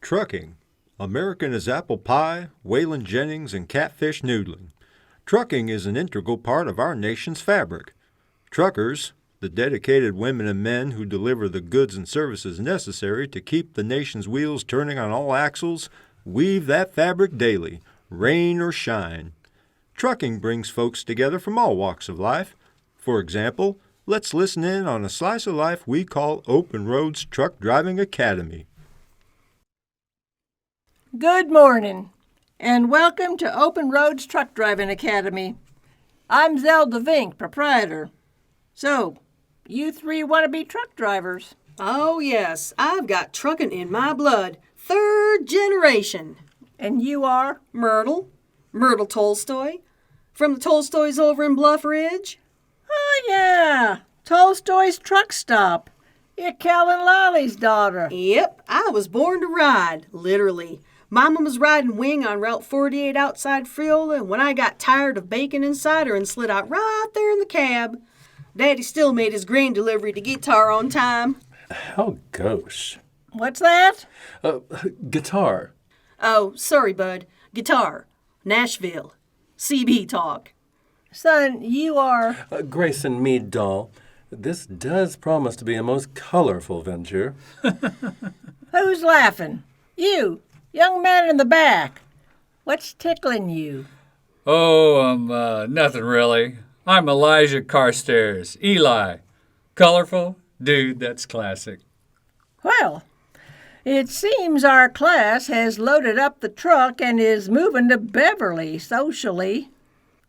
Trucking. American as apple pie, Waylon Jennings, and catfish noodling. Trucking is an integral part of our nation's fabric. Truckers, the dedicated women and men who deliver the goods and services necessary to keep the nation's wheels turning on all axles, weave that fabric daily, rain or shine. Trucking brings folks together from all walks of life. For example, let's listen in on a slice of life we call Open Roads Truck Driving Academy. Good morning, and welcome to Open Roads Truck Driving Academy. I'm Zelda Vink, proprietor. So, you three want to be truck drivers? Oh, yes. I've got trucking in my blood. Third generation. And you are? Myrtle Tolstoy. From the Tolstoys over in Bluff Ridge. Oh, yeah. Tolstoy's truck stop. You're Cal and Lolly's daughter. Yep, I was born to ride, literally. Mama was riding wing on Route 48 outside Friola, and when I got tired of bacon and cider and slid out right there in the cab, Daddy still made his grain delivery to Guitar on time. How gauche. What's that? Guitar. Oh, sorry, bud. Guitar. Nashville. CB talk. Son, you are... Grayson Mead doll. This does promise to be a most colorful venture. Who's laughing? You, young man in the back. What's tickling you? Oh, nothing really. I'm Elijah Carstairs, Eli. Colorful? Dude, that's classic. Well, it seems our class has loaded up the truck and is moving to Beverly socially.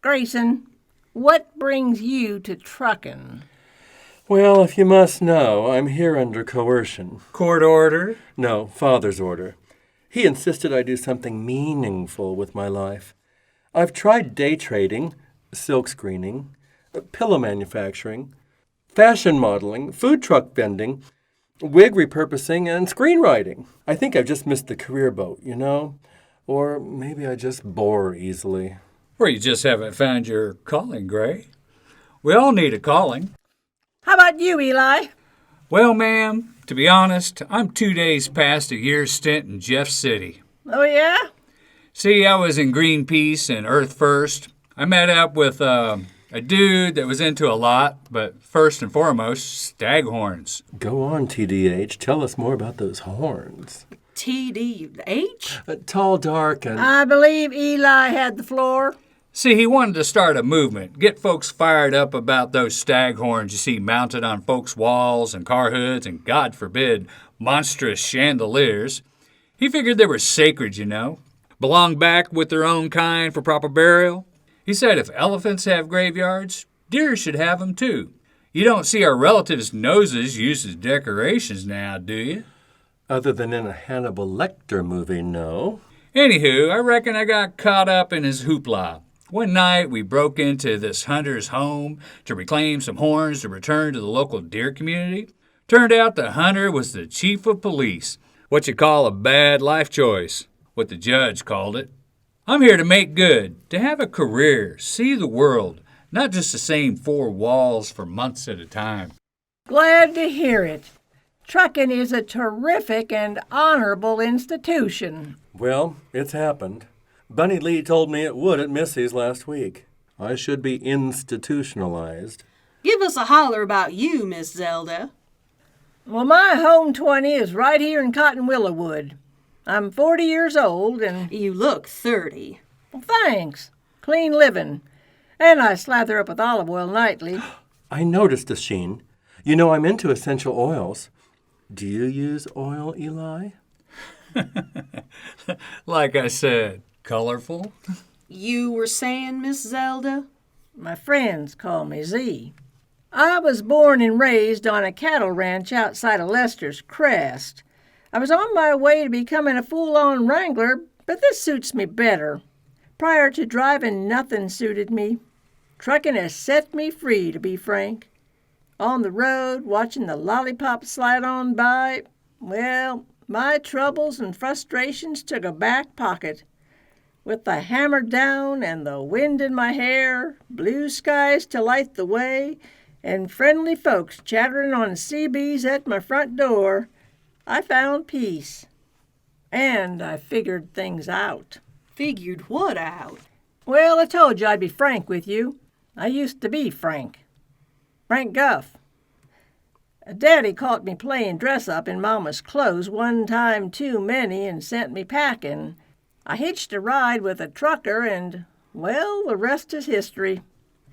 Grayson, what brings you to trucking? Well, if you must know, I'm here under coercion. Court order? No, Father's order. He insisted I do something meaningful with my life. I've tried day trading, silk screening, pillow manufacturing, fashion modeling, food truck vending, wig repurposing, and screenwriting. I think I've just missed the career boat, you know? Or maybe I just bore easily. Or you just haven't found your calling, Gray. We all need a calling. How about you, Eli? Well, ma'am, to be honest, I'm 2 days past a year's stint in Jeff City. Oh, yeah? See, I was in Greenpeace and Earth First. I met up with a dude that was into a lot, but first and foremost, staghorns. Go on, TDH. Tell us more about those horns. TDH? Tall, dark, and... I believe Eli had the floor. See, he wanted to start a movement, get folks fired up about those staghorns you see mounted on folks' walls and car hoods and, God forbid, monstrous chandeliers. He figured they were sacred, you know. Belong back with their own kind for proper burial. He said if elephants have graveyards, deer should have them too. You don't see our relatives' noses used as decorations now, do you? Other than in a Hannibal Lecter movie, no. Anywho, I reckon I got caught up in his hoopla. One night, we broke into this hunter's home to reclaim some horns to return to the local deer community. Turned out the hunter was the chief of police, what you call a bad life choice, what the judge called it. I'm here to make good, to have a career, see the world, not just the same four walls for months at a time. Glad to hear it. Trucking is a terrific and honorable institution. Well, it's happened. Bunny Lee told me it would at Missy's last week. I should be institutionalized. Give us a holler about you, Miss Zelda. Well, my home 20 is right here in Cotton Willowwood. I'm 40 years old and... You look 30. Well, thanks. Clean living. And I slather up with olive oil nightly. I noticed a sheen. You know I'm into essential oils. Do you use oil, Eli? Like I said, colorful. You were saying, Miss Zelda? My friends call me Z. I was born and raised on a cattle ranch outside of Lester's Crest. I was on my way to becoming a full-on wrangler, but this suits me better. Prior to driving, nothing suited me. Trucking has set me free, to be frank. On the road, watching the lollipops slide on by, well, my troubles and frustrations took a back pocket. With the hammer down and the wind in my hair, blue skies to light the way, and friendly folks chattering on CBs at my front door, I found peace. And I figured things out. Figured what out? Well, I told you I'd be frank with you. I used to be Frank. Frank Guff. Daddy caught me playing dress-up in Mama's clothes one time too many and sent me packing. I hitched a ride with a trucker and, well, the rest is history.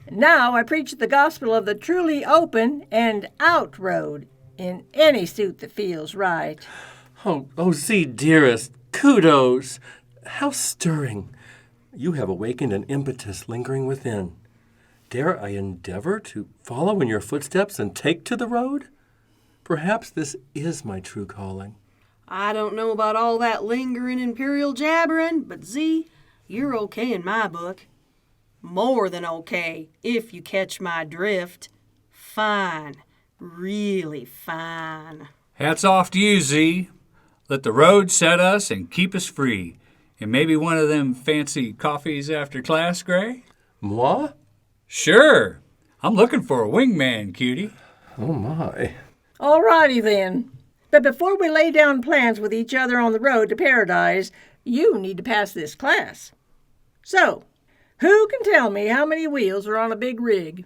Now I preach the gospel of the truly open and out road in any suit that feels right. Oh, Z, dearest, kudos. How stirring. You have awakened an impetus lingering within. Dare I endeavor to follow in your footsteps and take to the road? Perhaps this is my true calling. I don't know about all that lingering imperial jabbering, but Z, you're okay in my book. More than okay, if you catch my drift. Fine. Really fine. Hats off to you, Z. Let the road set us and keep us free. And maybe one of them fancy coffees after class, Gray? Moi? Sure. I'm looking for a wingman, cutie. Oh, my. All righty then. But before we lay down plans with each other on the road to paradise, you need to pass this class. So, who can tell me how many wheels are on a big rig?